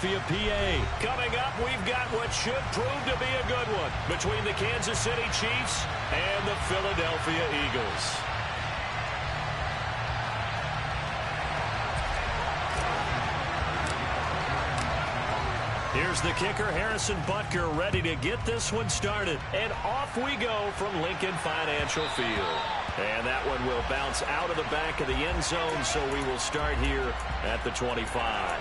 Philadelphia, PA. Coming up, we've got what should prove to be a good one between the Kansas City Chiefs and the Philadelphia Eagles. Here's the kicker, Harrison Butker, ready to get this one started. And off we go from Lincoln Financial Field. And that one will bounce out of the back of the end zone, so we will start here at the 25.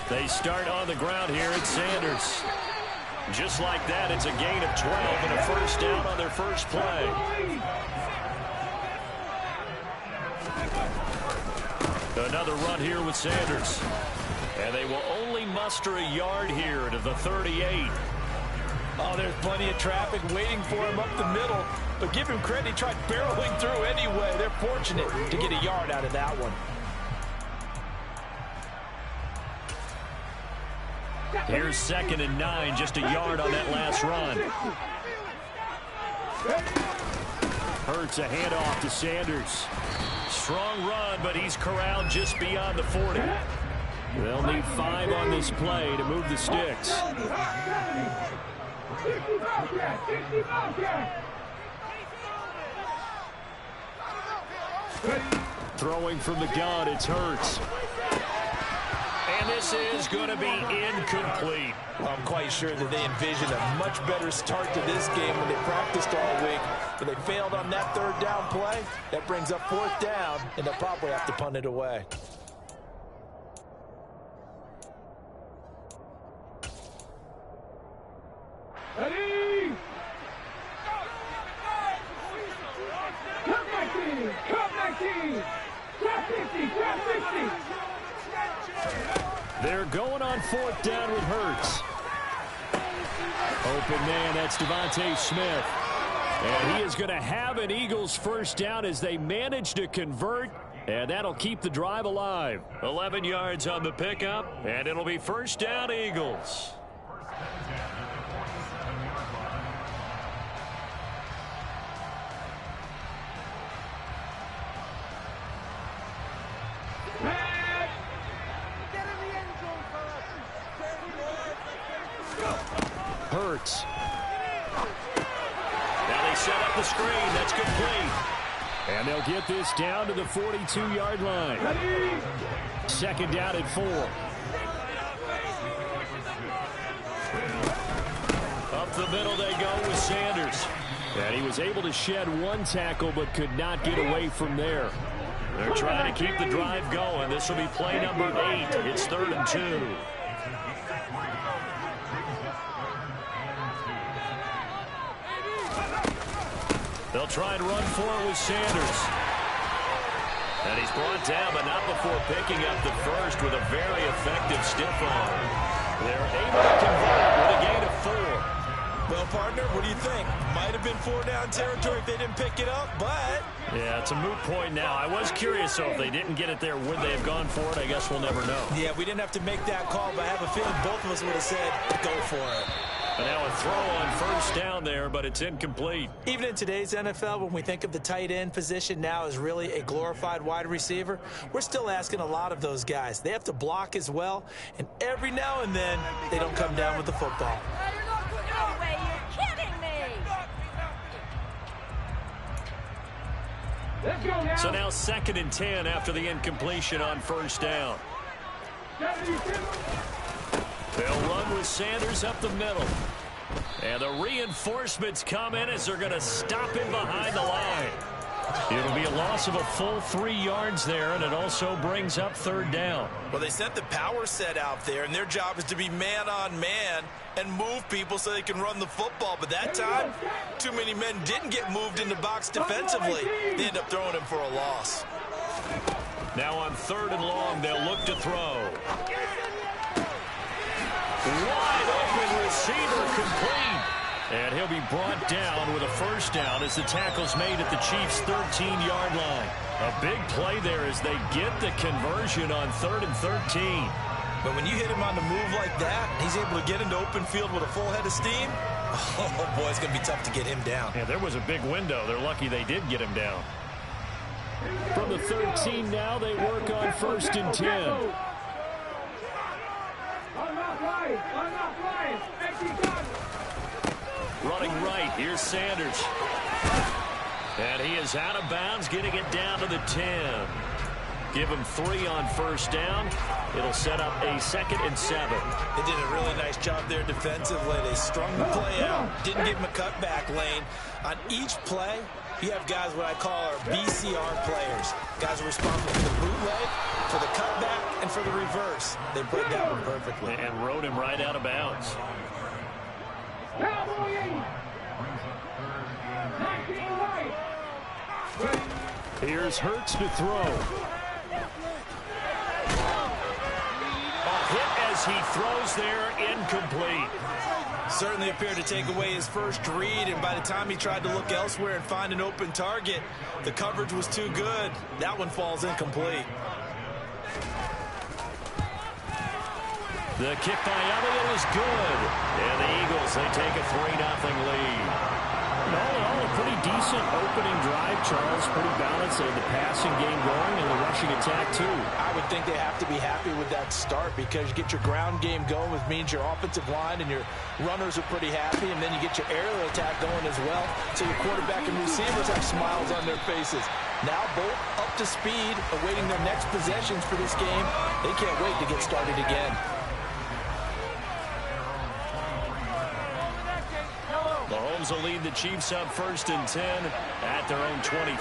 They start on the ground here. It's Sanders. Just like that, it's a gain of 12 and a first down on their first play. Another run here with Sanders. And they will only muster a yard here to the 38. Oh, there's plenty of traffic waiting for him up the middle. But give him credit, he tried barreling through anyway. They're fortunate to get a yard out of that one. Here's 2nd and 9, just a yard on that last run. Hurts a handoff to Sanders. Strong run, but he's corralled just beyond the 40. They'll need 5 on this play to move the sticks. Throwing from the gun, it's Hurts. And this is going to be incomplete. I'm quite sure that they envisioned a much better start to this game when they practiced all week. But they failed on that 3rd down play. That brings up 4th down, and they'll probably have to punt it away. Ready? Come back team! Come back team! Trap 50! Trap 50! They're going on 4th down with Hurts. Open man, that's Devontae Smith. And he is going to have an Eagles first down as they manage to convert. And that'll keep the drive alive. 11 yards on the pickup, and it'll be first down Eagles. Hurts. Now they set up the screen. That's complete. And they'll get this down to the 42-yard line. 2nd down and 4. Up the middle they go with Sanders. And he was able to shed 1 tackle but could not get away from there. They're trying to keep the drive going. This will be play number 8. It's 3rd and 2. They'll try and run for it with Sanders. And he's brought down, but not before picking up the first with a very effective stiff arm. They're able to convert with a gain of 4. Well, partner, what do you think? Might have been 4-down territory if they didn't pick it up, but... Yeah, it's a moot point now. I was curious, so if they didn't get it there, would they have gone for it? I guess we'll never know. Yeah, we didn't have to make that call, but I have a feeling both of us would have said, go for it. And now a throw on first down there, but it's incomplete. Even in today's NFL, when we think of the tight end position now as really a glorified wide receiver, we're still asking a lot of those guys. They have to block as well, and every now and then, they don't come down with the football. No way, you're kidding me! Let's go now. So now 2nd and 10 after the incompletion on first down. They'll run with Sanders up the middle. And the reinforcements come in as they're going to stop him behind the line. It'll be a loss of a full 3 yards there, and it also brings up 3rd down. Well, they sent the power set out there, and their job is to be man-on-man and move people so they can run the football. But that time, too many men didn't get moved in the box defensively. They end up throwing him for a loss. Now on 3rd and long, they'll look to throw. Wide open receiver complete. And he'll be brought down with a first down as the tackle's made at the Chiefs' 13-yard line. A big play there as they get the conversion on 3rd and 13. But when you hit him on the move like that, he's able to get into open field with a full head of steam. Oh, boy, it's going to be tough to get him down. Yeah, there was a big window. They're lucky they did get him down. From the 13 now, they work on 1st and 10. Running right, here's Sanders. And he is out of bounds, getting it down to the 10. Give him 3 on 1st down. It'll set up a 2nd and 7. They did a really nice job there defensively. They strung the play out, didn't give him a cutback lane. On each play, you have guys what I call our BCR players. Guys are responsible for the bootleg, for the cutback, and for the reverse. They played that one perfectly. And rode him right out of bounds. Here's Hurts to throw. Hit as he throws there, incomplete. Certainly appeared to take away his first read, and by the time he tried to look elsewhere and find an open target, the coverage was too good. That one falls incomplete. The kick by Elliott is good. And the Eagles, they take a 3-0 lead. All in all, a pretty decent opening drive, Charles. Pretty balanced. They had the passing game going and the rushing attack, too. I would think they have to be happy with that start because you get your ground game going, which means your offensive line and your runners are pretty happy, and then you get your aerial attack going as well. So your quarterback and receivers have smiles on their faces. Now both up to speed, awaiting their next possessions for this game. They can't wait to get started again. Mahomes will lead the Chiefs up 1st and 10 at their own 23.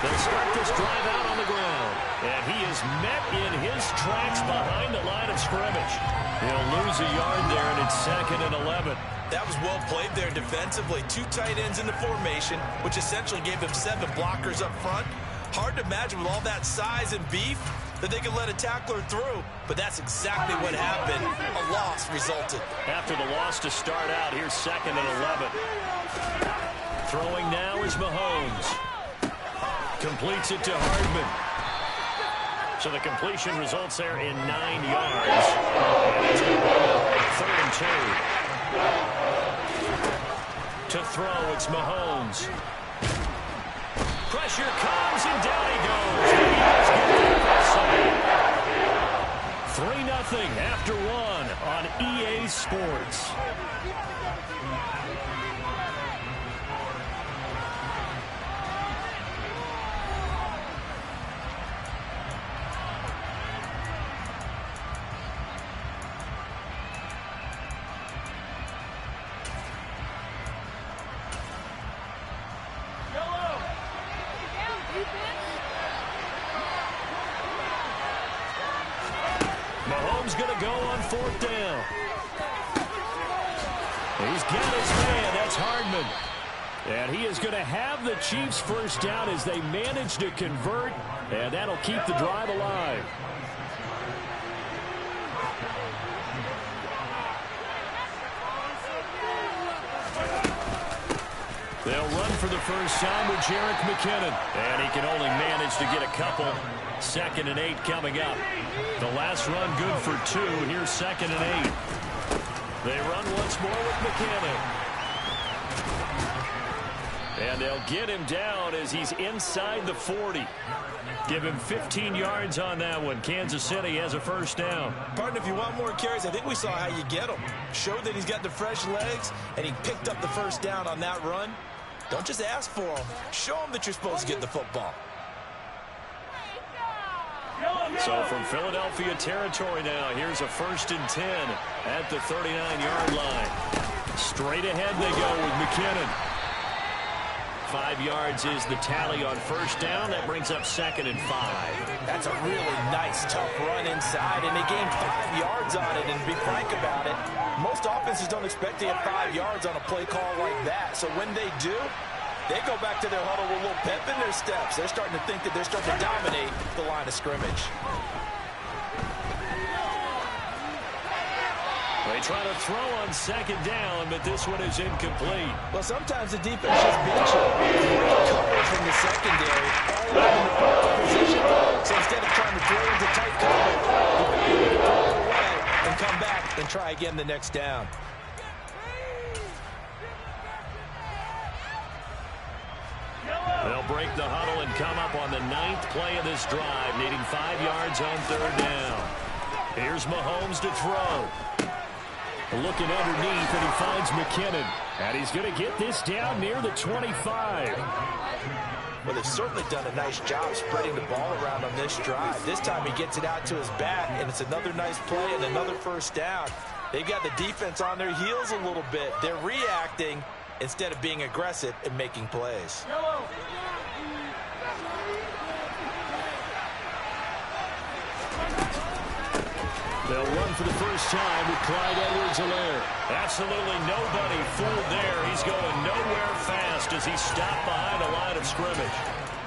They'll start this drive out on the ground. And he is met in his tracks behind the line of scrimmage. He'll lose a yard there, and it's 2nd and 11. That was well played there defensively. 2 tight ends in the formation, which essentially gave them 7 blockers up front. Hard to imagine with all that size and beef that they could let a tackler through, but that's exactly what happened. A loss resulted. After the loss to start out, here's 2nd and 11. Throwing now is Mahomes. Completes it to Hardman. So the completion results there in 9 yards. And it's going to be 3rd and 2. To throw, it's Mahomes. Pressure comes, and down he goes. The Eagles get there for a save. 3-0 after 1 on EA Sports. Mahomes going to go on 4th down. He's got his man. That's Hardman. And he is going to have the Chiefs 1st down as they manage to convert. And that'll keep the drive alive. They'll run for the first time with Jerick McKinnon. And he can only manage to get a couple. 2nd and 8 coming up. The last run good for 2. Here's 2nd and 8. They run once more with McKinnon. And they'll get him down as he's inside the 40. Give him 15 yards on that one. Kansas City has a 1st down. Pardon, if you want more carries, I think we saw how you get him. Showed that he's got the fresh legs, and he picked up the 1st down on that run. Don't just ask for him. Show him that you're supposed to get the football. So from Philadelphia territory now, here's a 1st and 10 at the 39-yard line. Straight ahead they go with McKinnon. 5 yards is the tally on 1st down. That brings up 2nd and 5. That's a really nice, tough run inside, and they gained 5 yards on it. And to be frank about it, most offenses don't expect to get 5 yards on a play call like that. So when they do, they go back to their huddle with a little pep in their steps. They're starting to think that they're starting to dominate the line of scrimmage. They try to throw on second down, but this one is incomplete. Well, sometimes the defense just beats you. Great coverage from the secondary. All in the football position. So instead of trying to throw into tight coverage, you can throw it away and come back and try again the next down. They'll break the huddle and come up on the 9th play of this drive, needing 5 yards on third down. Here's Mahomes to throw. Looking underneath, and he finds McKinnon. And he's going to get this down near the 25. Well, they've certainly done a nice job spreading the ball around on this drive. This time he gets it out to his back, and it's another nice play and another first down. They've got the defense on their heels a little bit. They're reacting instead of being aggressive and making plays. They'll run for the first time with Clyde Edwards-Helaire. Absolutely nobody fooled there. He's going nowhere fast as he's stopped behind the line of scrimmage.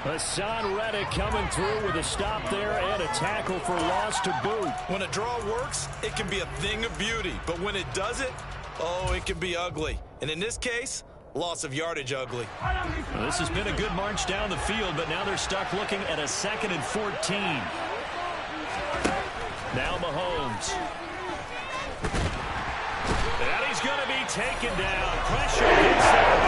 Hassan Reddick coming through with a stop there and a tackle for loss to boot. When a draw works, it can be a thing of beauty. But when it doesn't, oh, it can be ugly. And in this case, loss of yardage ugly. Well, this has been a good march down the field, but now they're stuck looking at a 2nd and 14. Now Mahomes. And he's going to be taken down. Pressure gets there.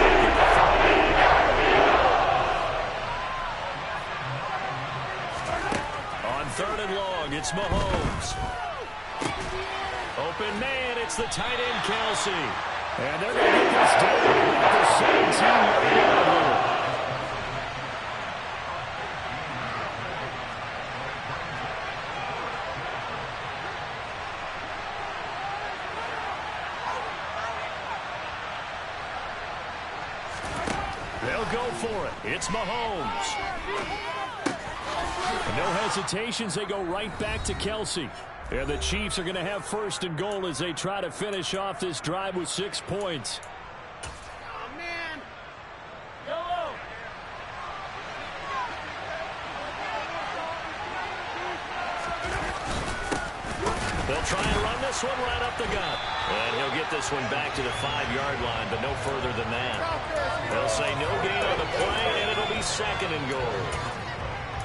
On 3rd and long, it's Mahomes. Open man, it's the tight end, Kelsey. And they're going to get this down at the 17-yard line. Go for it. It's Mahomes. No hesitations. They go right back to Kelsey. And the Chiefs are going to have 1st and goal as they try to finish off this drive with 6 points. Oh, man. Yellow. They'll try and run this one right up the gut. And he'll get this one back to the 5-yard line, but no further than that. They'll say no gain on the play, and it'll be 2nd and goal.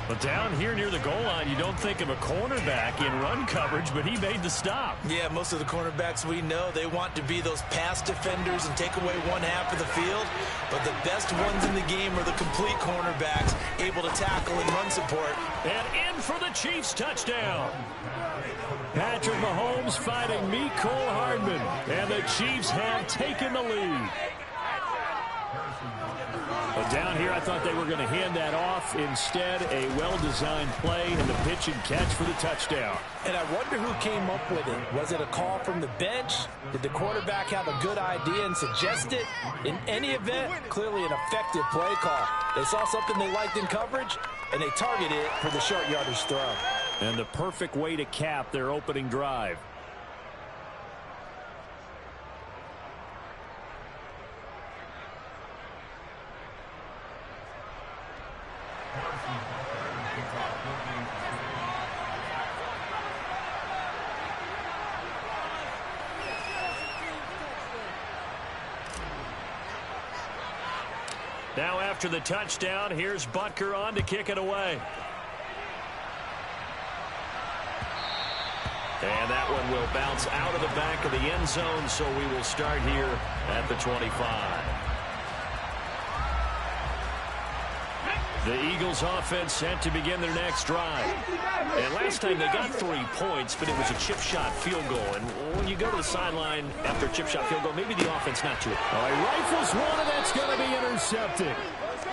But down here near the goal line, you don't think of a cornerback in run coverage, but he made the stop. Yeah, most of the cornerbacks we know, they want to be those pass defenders and take away one half of the field. But the best ones in the game are the complete cornerbacks, able to tackle and run support. And in for the Chiefs touchdown. Patrick Mahomes fighting Mecole Hardman. And the Chiefs have taken the lead. But down here, I thought they were going to hand that off. Instead, a well-designed play and the pitch and catch for the touchdown. And I wonder who came up with it. Was it a call from the bench? Did the quarterback have a good idea and suggest it? In any event, clearly an effective play call. They saw something they liked in coverage, and they targeted it for the short yardage throw. And the perfect way to cap their opening drive. Now after the touchdown, here's Butker on to kick it away. And that one will bounce out of the back of the end zone, so we will start here at the 25. The Eagles offense set to begin their next drive. And last time they got 3 points, but it was a chip shot field goal. And when you go to the sideline after a chip shot field goal, maybe the offense not too. Oh, he rifles one, and that's going to be intercepted.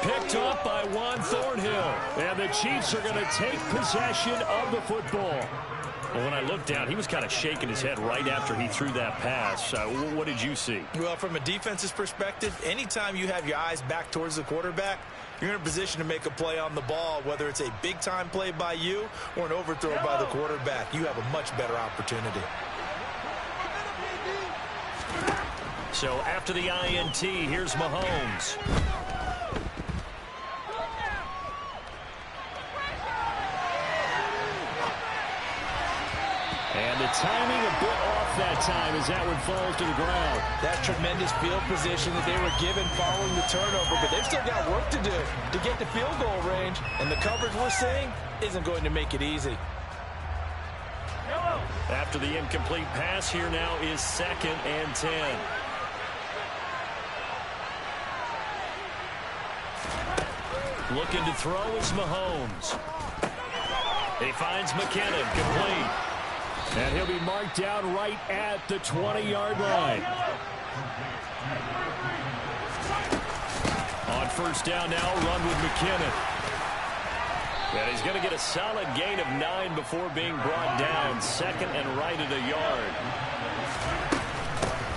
Picked up by Juan Thornhill. And the Chiefs are going to take possession of the football. Well, when I looked down, he was kind of shaking his head right after he threw that pass. What did you see? Well, from a defense's perspective, anytime you have your eyes back towards the quarterback, you're in a position to make a play on the ball, whether it's a big-time play by you or an overthrow by the quarterback. You have a much better opportunity. So after the INT, here's Mahomes. And the timing a bit off that time as that one falls to the ground. That's tremendous field position that they were given following the turnover, but they've still got work to do to get to field goal range, and the coverage we're seeing isn't going to make it easy. After the incomplete pass, here now is 2nd and 10. Looking to throw is Mahomes. He finds McKinnon, complete. And he'll be marked down right at the 20-yard line. On first down now, run with McKinnon. And he's going to get a solid gain of 9 before being brought down. 2nd and right at a yard.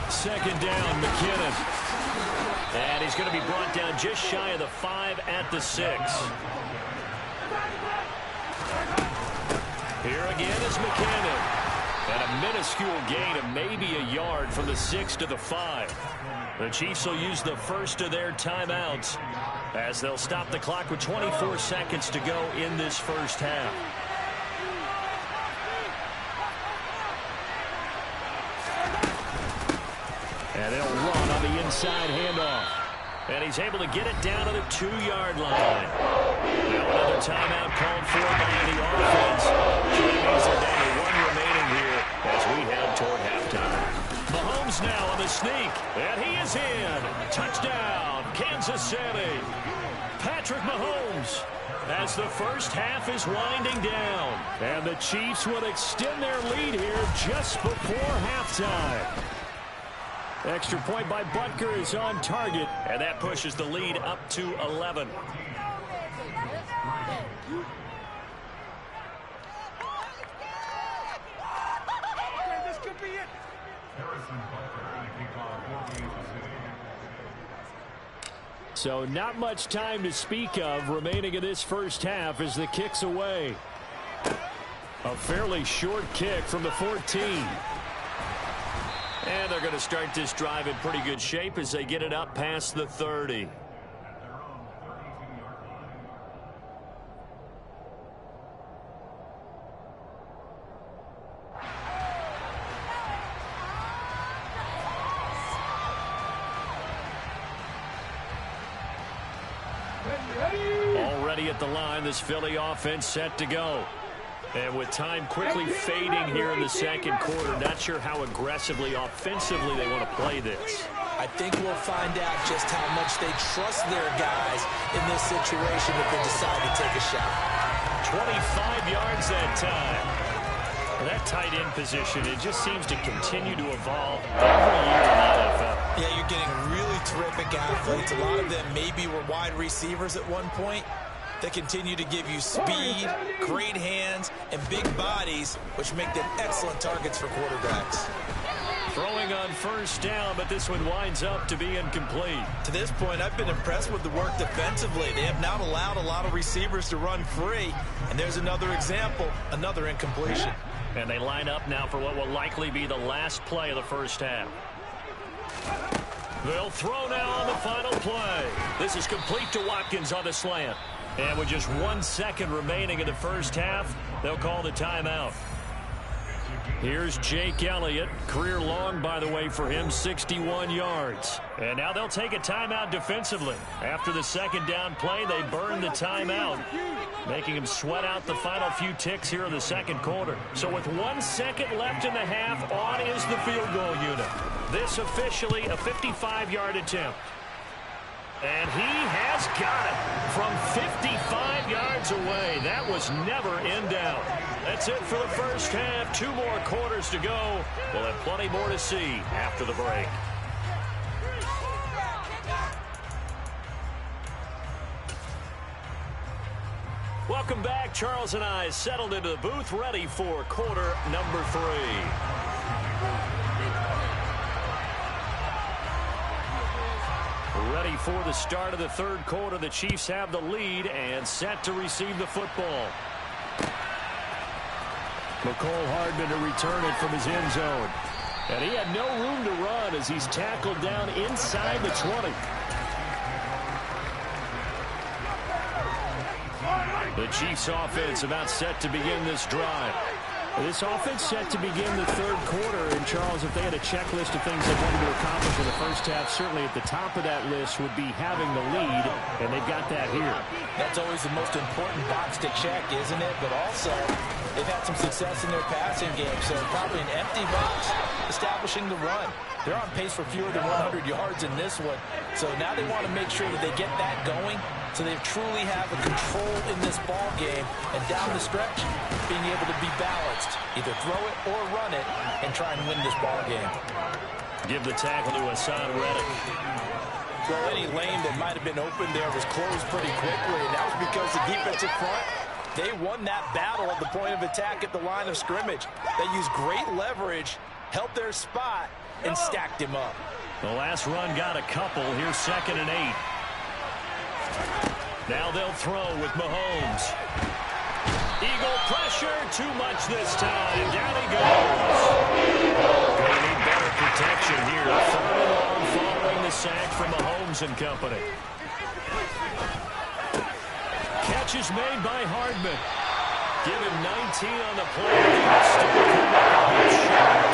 2nd down, McKinnon. And he's going to be brought down just shy of the 5 at the 6. Here again is McKinnon. And a minuscule gain of maybe a yard from the 6 to the 5. The Chiefs will use the first of their timeouts as they'll stop the clock with 24 seconds to go in this first half. And they'll run on the inside handoff. And he's able to get it down to the 2-yard line. Now another timeout called for by the offense. So that means they're down to 1 remaining here as we head toward halftime. Mahomes now on the sneak. And he is in. Touchdown, Kansas City. Patrick Mahomes as the first half is winding down. And the Chiefs will extend their lead here just before halftime. Extra point by Butker is on target, and that pushes the lead up to 11. This could be it. So not much time to speak of remaining in this first half as the kick's away. A fairly short kick from the 14. And they're going to start this drive in pretty good shape as they get it up past the 30. Already at the line, this Philly offense set to go. And with time quickly fading here in the second quarter, not sure how aggressively, offensively they want to play this. I think we'll find out just how much they trust their guys in this situation if they decide to take a shot. 25 yards that time. That tight end position, it just seems to continue to evolve every year in the NFL. Yeah, you're getting really terrific athletes. A lot of them maybe were wide receivers at one point. They continue to give you speed, great hands, and big bodies, which make them excellent targets for quarterbacks. Throwing on first down, but this one winds up to be incomplete. To this point, I've been impressed with the work defensively. They have not allowed a lot of receivers to run free. And there's another example, another incompletion. And they line up now for what will likely be the last play of the first half. They'll throw now on the final play. This is complete to Watkins on the slant. And with just 1 second remaining in the first half, they'll call the timeout. Here's Jake Elliott. Career long, by the way, for him, 61 yards. And now they'll take a timeout defensively. After the second down play, they burn the timeout, making him sweat out the final few ticks here in the second quarter. So with 1 second left in the half, on is the field goal unit. This officially a 55-yard attempt. And he has got it from 55 yards away. That was never in doubt. That's it for the first half. 2 more quarters to go. We'll have plenty more to see after the break. Welcome back. Charles and I settled into the booth, ready for quarter number 3. Ready for the start of the third quarter. The Chiefs have the lead and set to receive the football. McCole Hardman to return it from his end zone. And he had no room to run as he's tackled down inside the 20. The Chiefs offense about set to begin this drive. This offense set to begin the third quarter. And, Charles, if they had a checklist of things they wanted to accomplish in the first half, certainly at the top of that list would be having the lead, and they've got that here. That's always the most important box to check, isn't it? But also, they've had some success in their passing game, so probably an empty box establishing the run. They're on pace for fewer than 100 yards in this one, so now they want to make sure that they get that going so they truly have a control in this ball game, and down the stretch, being able to be balanced, either throw it or run it, and try and win this ball game. Give the tackle to Hassan Reddick. Well, any lane that might have been open there was closed pretty quickly, and that was because the defensive front, they won that battle at the point of attack at the line of scrimmage. They used great leverage, held their spot, and stacked him up. The last run got a couple. Here's 2nd and 8. Now they'll throw with Mahomes. Eagle pressure, too much this time. Down he goes. Going to need better protection here. 3rd and long following the sack from Mahomes and company. Catch is made by Hardman. Give him 19 on the play. Still come up with a shot.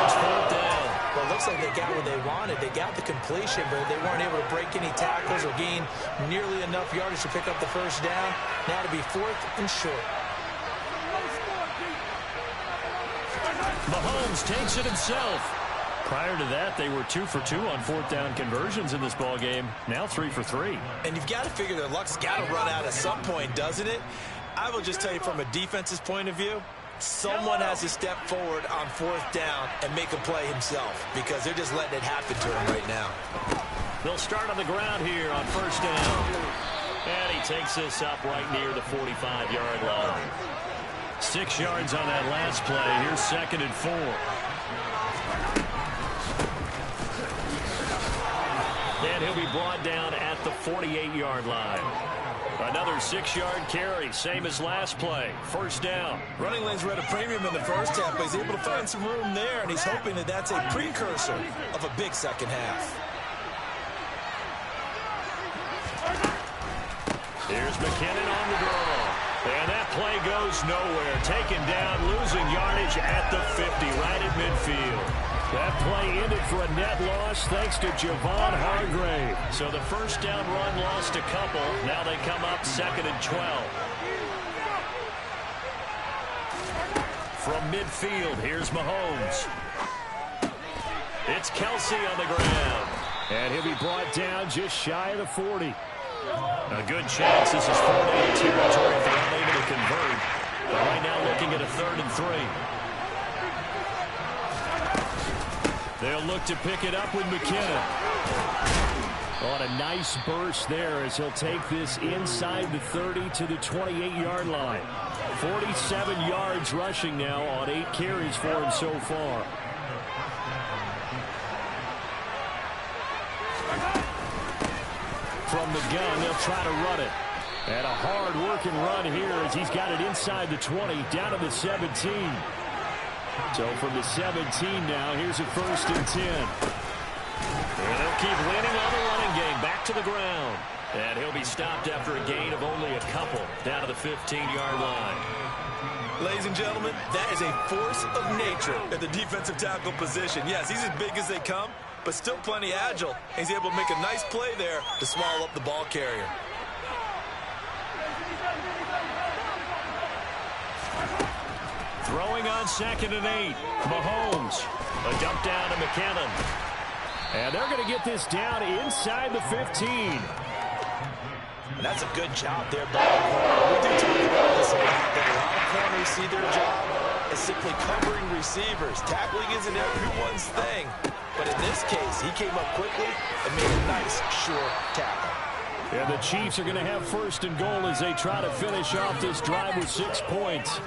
It's 4th down. Well, it looks like they got what they wanted. They got the completion, but they weren't able to break any tackles or gain nearly enough yardage to pick up the first down. Now to be 4th and short. Mahomes takes it himself. Prior to that, they were 2 for 2 on 4th down conversions in this ball game. Now 3 for 3. And you've got to figure their luck's got to run out at some point, doesn't it? I will just tell you from a defense's point of view, someone has to step forward on 4th down and make a play himself, because they're just letting it happen to him right now. They'll start on the ground here on 1st down. And he takes this up right near the 45-yard line. 6 yards on that last play. Here's 2nd and 4. And he'll be brought down at the 48-yard line. Another 6-yard carry, same as last play. 1st down. Running lanes were at a premium in the first half, but he's able to find some room there, and he's hoping that that's a precursor of a big second half. Here's McKinnon on the draw. And that play goes nowhere. Taken down, losing yardage at the 50, right at midfield. That play ended for a net loss thanks to Javon Hargrave. So the 1st down run lost a couple. Now they come up 2nd and 12. From midfield, here's Mahomes. It's Kelsey on the ground. And he'll be brought down just shy of the 40. A good chance this is 4-down territory if they're unable to convert. But right now looking at a 3rd and 3. They'll look to pick it up with McKinnon. On a nice burst there as he'll take this inside the 30 to the 28-yard line. 47 yards rushing now on 8 carries for him so far. From the gun, they'll try to run it. And a hard-working run here as he's got it inside the 20, down to the 17. So from the 17 now, here's a 1st and 10. And they'll keep winning on the running game. Back to the ground. And he'll be stopped after a gain of only a couple, down to the 15-yard line. Ladies and gentlemen, that is a force of nature at the defensive tackle position. Yes, he's as big as they come, but still plenty agile. He's able to make a nice play there to swallow up the ball carrier. Throwing on 2nd and 8. Mahomes. A dump down to McKinnon. And they're going to get this down inside the 15. And that's a good job there by the corner. We do talk about this a lot, that a lot of corners see their job as simply covering receivers. Tackling isn't everyone's thing. But in this case, he came up quickly and made a nice, short tackle. And the Chiefs are going to have 1st and goal as they try to finish off this drive with 6 points.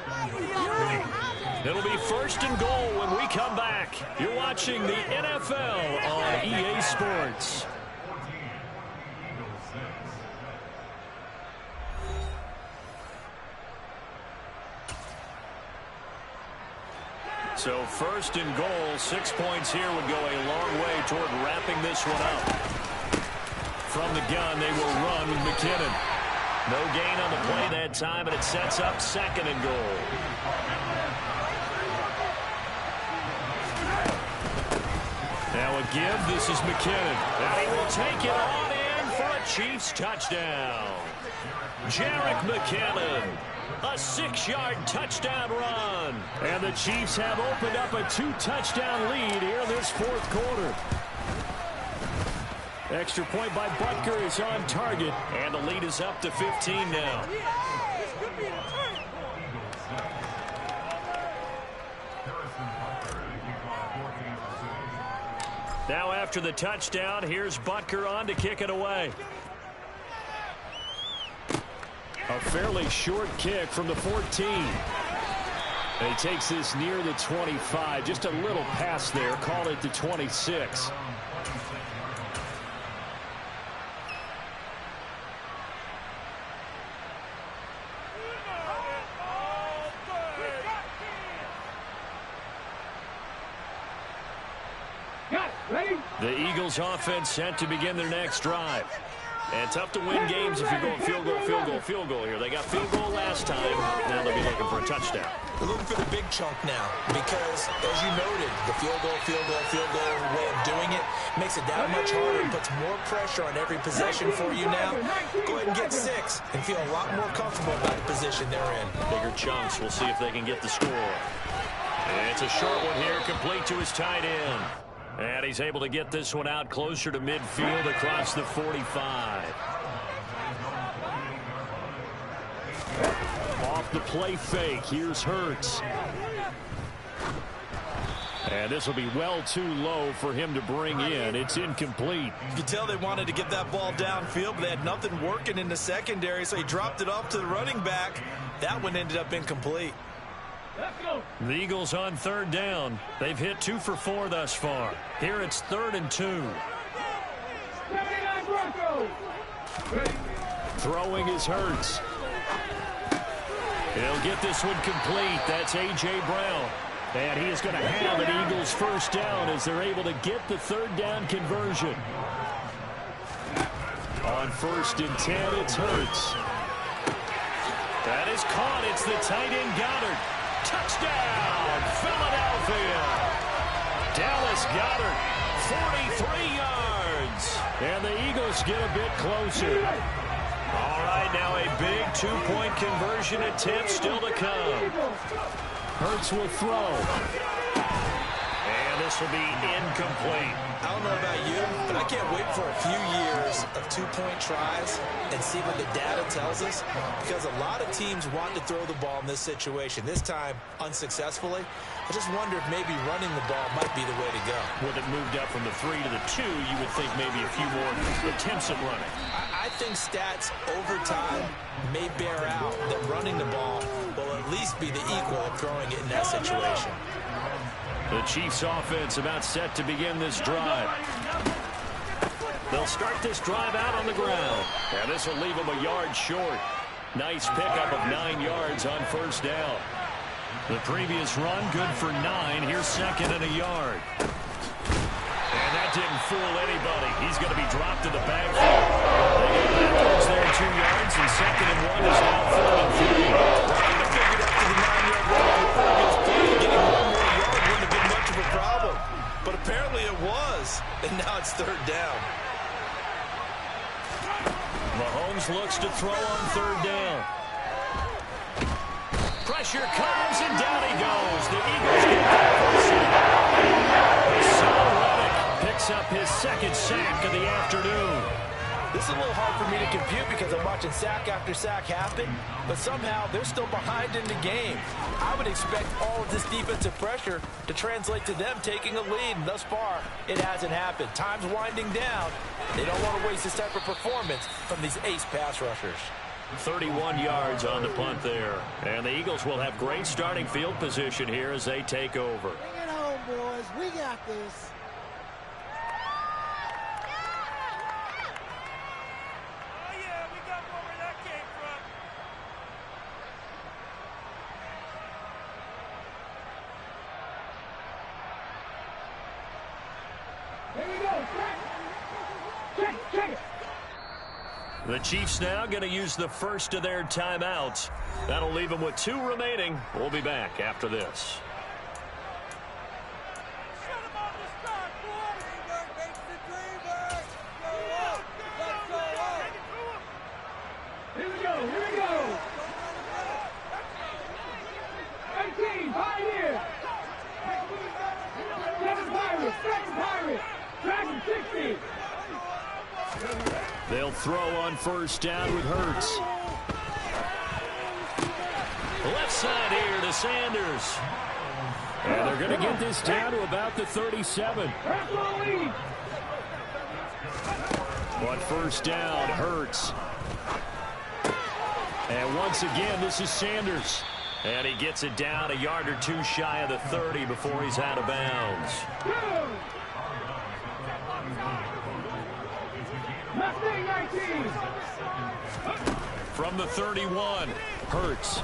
It'll be 1st and goal when we come back. You're watching the NFL on EA Sports. So 1st and goal, 6 points here would go a long way toward wrapping this one up. From the gun, they will run with McKinnon. No gain on the play that time, and it sets up 2nd and goal. Now a give. This is McKinnon. And he will take it on in for a Chiefs touchdown. Jerick McKinnon. A 6-yard touchdown run. And the Chiefs have opened up a 2-touchdown lead here in this 4th quarter. Extra point by Butker is on target. And the lead is up to 15 now. Now after the touchdown, here's Butker on to kick it away. A fairly short kick from the 14. And he takes this near the 25. Just a little pass there. Call it the 26. The Eagles offense set to begin their next drive. And tough to win games if you're going field goal, field goal, field goal here. They got field goal last time. Now they'll be looking for a touchdown. They're looking for the big chunk now because, as you noted, the field goal way of doing it makes it that much harder and puts more pressure on every possession for you now. Go ahead and get 6 and feel a lot more comfortable about the position they're in. Bigger chunks. We'll see if they can get the score. And it's a short one here, complete to his tight end. And he's able to get this one out closer to midfield across the 45. Off the play fake. Here's Hurts. And this will be well too low for him to bring in. It's incomplete. You can tell they wanted to get that ball downfield, but they had nothing working in the secondary, so he dropped it off to the running back. That one ended up incomplete. The Eagles on 3rd down. They've hit 2 for 4 thus far. Here it's 3rd and 2. Throwing is Hurts. He'll get this one complete. That's A.J. Brown. And he is going to have an Eagles first down as they're able to get the 3rd down conversion. On 1st and 10, it's Hurts. That is caught. It's the tight end Goddard. Touchdown, Philadelphia. Dallas Goedert, 43 yards. And the Eagles get a bit closer. All right, now a big 2-point conversion attempt still to come. Hurts will throw. And this will be incomplete. I don't know about you, but I can't wait for a few years of 2-point tries and see what the data tells us, because a lot of teams want to throw the ball in this situation. This time, unsuccessfully. I just wonder if maybe running the ball might be the way to go. With it moved up from the 3 to the 2, you would think maybe a few more attempts at running. I think stats over time may bear out that running the ball will at least be the equal of throwing it in that situation. The Chiefs offense about set to begin this drive. They'll start this drive out on the ground. And this will leave them a yard short. Nice pickup of 9 yards on 1st down. The previous run good for 9. Here's 2nd and a yard. And that didn't fool anybody. He's going to be dropped to the backfield. They get backwards there 2 yards, and 2nd and 1 is now 3rd and 3. Trying to figure it out to the 9-yard line. Getting 1 more yard wouldn't have been much of a problem. But apparently it was. And now it's 3rd down. Mahomes looks to throw on 3rd down. Pressure comes, and down he goes. The Eagles get that first down. Saul Reddick picks up his 2nd sack of the afternoon. This is a little hard for me to compute because I'm watching sack after sack happen, but somehow they're still behind in the game. I would expect all of this defensive pressure to translate to them taking a lead, and thus far, it hasn't happened. Time's winding down. They don't want to waste this type of performance from these ace pass rushers. 31 yards on the punt there. And the Eagles will have great starting field position here as they take over. Bring it home, boys. We got this. Here we go. Check it. The Chiefs now going to use the first of their timeouts. That'll leave them with 2 remaining. We'll be back after this. Here we go. 18, Pioneer. Second Pirate. Dragon 60. They'll throw on first down with Hurts. Left side here to Sanders. And they're going to get this down to about the 37. On first down, Hurts. And once again, this is Sanders. And he gets it down a yard or 2 shy of the 30 before he's out of bounds. From the 31, Hurts.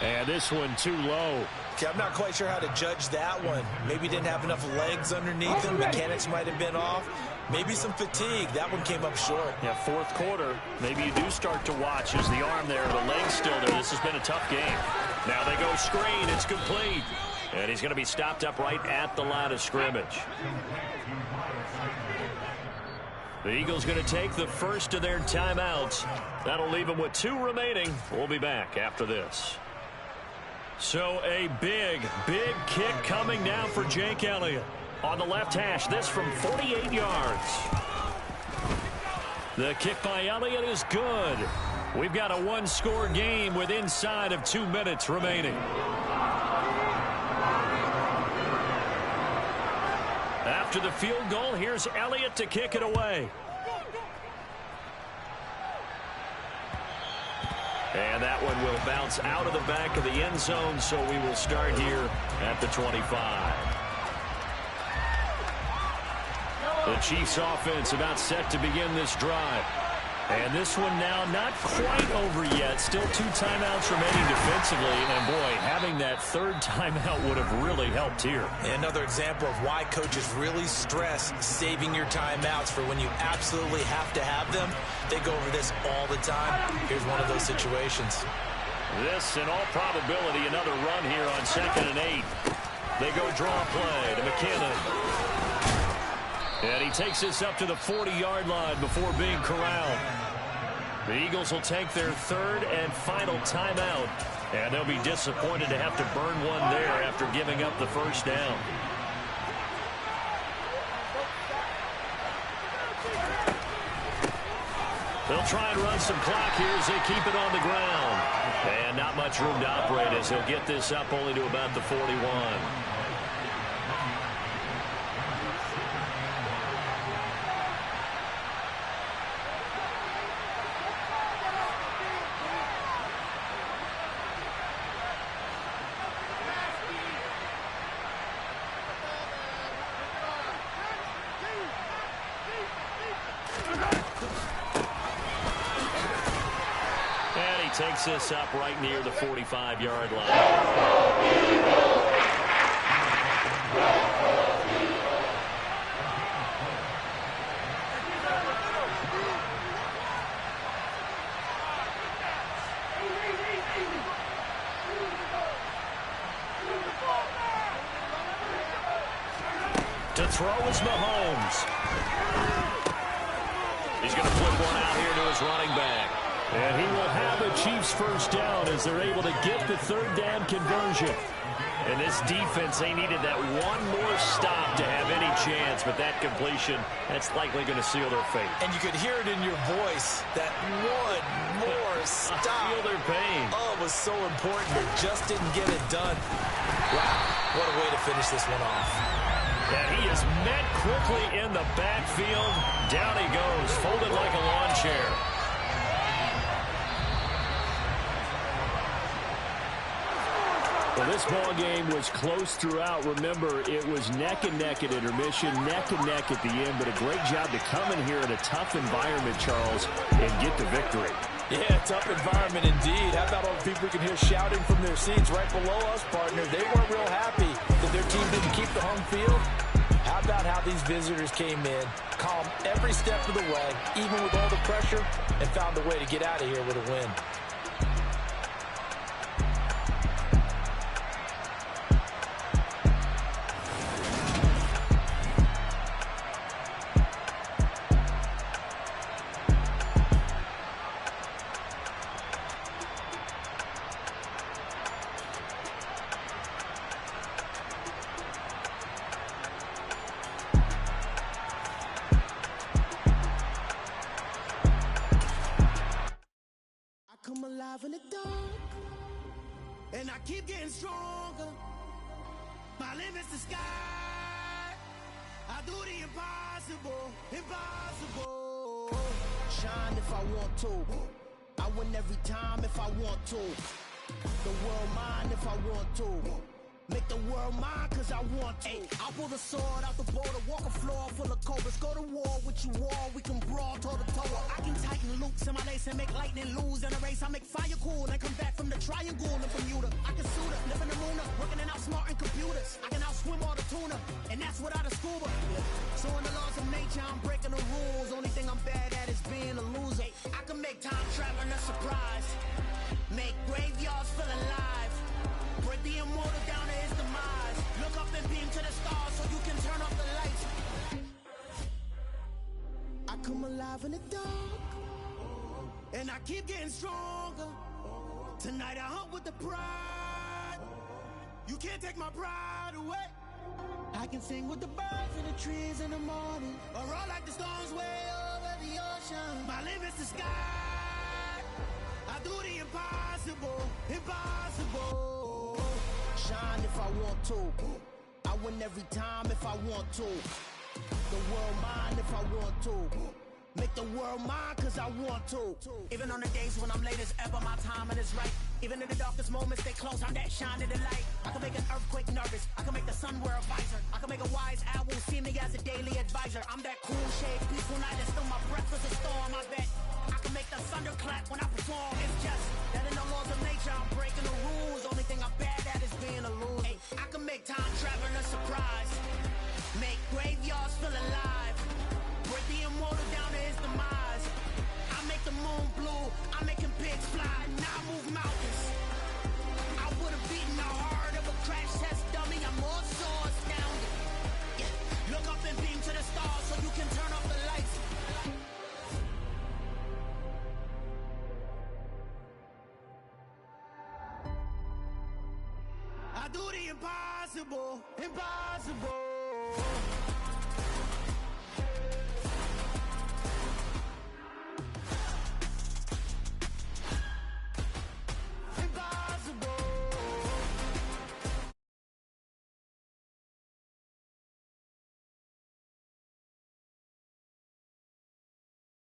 And this one too low. Okay, I'm not quite sure how to judge that one. Maybe didn't have enough legs underneath him. Mechanics might have been off. Maybe some fatigue. That one came up short. Yeah, fourth quarter. Maybe you do start to watch as the arm there, the leg's still there. This has been a tough game. Now they go screen. It's complete. And he's going to be stopped up right at the line of scrimmage. The Eagles going to take the first of their timeouts. That'll leave them with 2 remaining. We'll be back after this. So a big kick coming now for Jake Elliott. On the left hash, this from 48 yards. The kick by Elliott is good. We've got a 1-score game with inside of 2 minutes remaining. After the field goal, here's Elliott to kick it away. And that one will bounce out of the back of the end zone, so we will start here at the 25. The Chiefs offense about set to begin this drive. And this one now not quite over yet. Still 2 timeouts remaining defensively. And, boy, having that 3rd timeout would have really helped here. Another example of why coaches really stress saving your timeouts for when you absolutely have to have them. They go over this all the time. Here's one of those situations. This, in all probability, another run here on 2nd and 8. They go draw play to McKinnon. And he takes this up to the 40-yard line before being corralled. The Eagles will take their 3rd and final timeout. And they'll be disappointed to have to burn one there after giving up the first down. They'll try and run some clock here as they keep it on the ground. And not much room to operate as he'll get this up only to about the 41. Takes this up right near the 45-yard line. To throw is Mahomes. He's going to flip one out here to his running back. And he will have a Chiefs first down as they're able to get the 3rd down conversion. And this defense, they needed that one more stop to have any chance, but that completion, that's likely going to seal their fate. And you could hear it in your voice, that one more stop. I feel their pain. Oh, it was so important. They just didn't get it done. Wow, what a way to finish this one off. And he is met quickly in the backfield. Down he goes, folded like a lawn chair. Well, this ball game was close throughout. Remember, it was neck and neck at intermission, neck and neck at the end, but a great job to come in here in a tough environment, Charles, and get the victory. Yeah, tough environment indeed. How about all the people we can hear shouting from their seats right below us, partner? They weren't real happy that their team didn't keep the home field. How about how these visitors came in, calm every step of the way, even with all the pressure, and found a way to get out of here with a win. Come alive in the dark, and I keep getting stronger. My limit's the sky. I do the impossible, impossible. Shine if I want to. I win every time if I want to. The world mine if I want to. Make the world mine cause I want to. I'll pull the sword out the border, walk a floor full of cobras. Go to war with you all, we can brawl toe to toe. I can tighten loops in my lace and make lightning lose in a race. I make fire cool and come back from the triangle in Bermuda. I can suit up, live in the moon, working and outsmarting computers. I can outswim all the tuna, and that's without a scuba. So in the laws of nature, I'm breaking the rules. Only thing I'm bad at is being a loser. I can make time traveling a surprise, make graveyards feel alive. Break the immortal down to his demise. Look up and beam to the stars so you can turn off the lights. I come alive in the dark, and I keep getting stronger. Tonight I hunt with the pride. You can't take my pride away. I can sing with the birds and the trees in the morning, or roll like the storms way over the ocean. My limit's the sky. I do the impossible, impossible. Shine if I want to. I win every time if I want to. The world mine if I want to. Make the world mine cause I want to. Even on the days when I'm late as ever, my timing is right. Even in the darkest moments, stay close, I'm that shining the light. I can make an earthquake nervous, I can make the sun wear a visor. I can make a wise owl see me as a daily advisor. I'm that cool shade, peaceful night, and still my breath is a storm. I bet I can make the thunder clap when I perform. It's just that in the laws of nature, I'm breaking the rules. Only thing I'm bad at is being a loser. I can make time traveling a surprise, make graveyards feel alive. Break the immortal down to his demise. I make the moon blue, I'm making pigs fly. Now I move mountains. I would've beaten the heart of a crash test dummy. I'm more so astounded. Yeah. Look up and beam to the stars so you can turn off the lights. I do the impossible, impossible.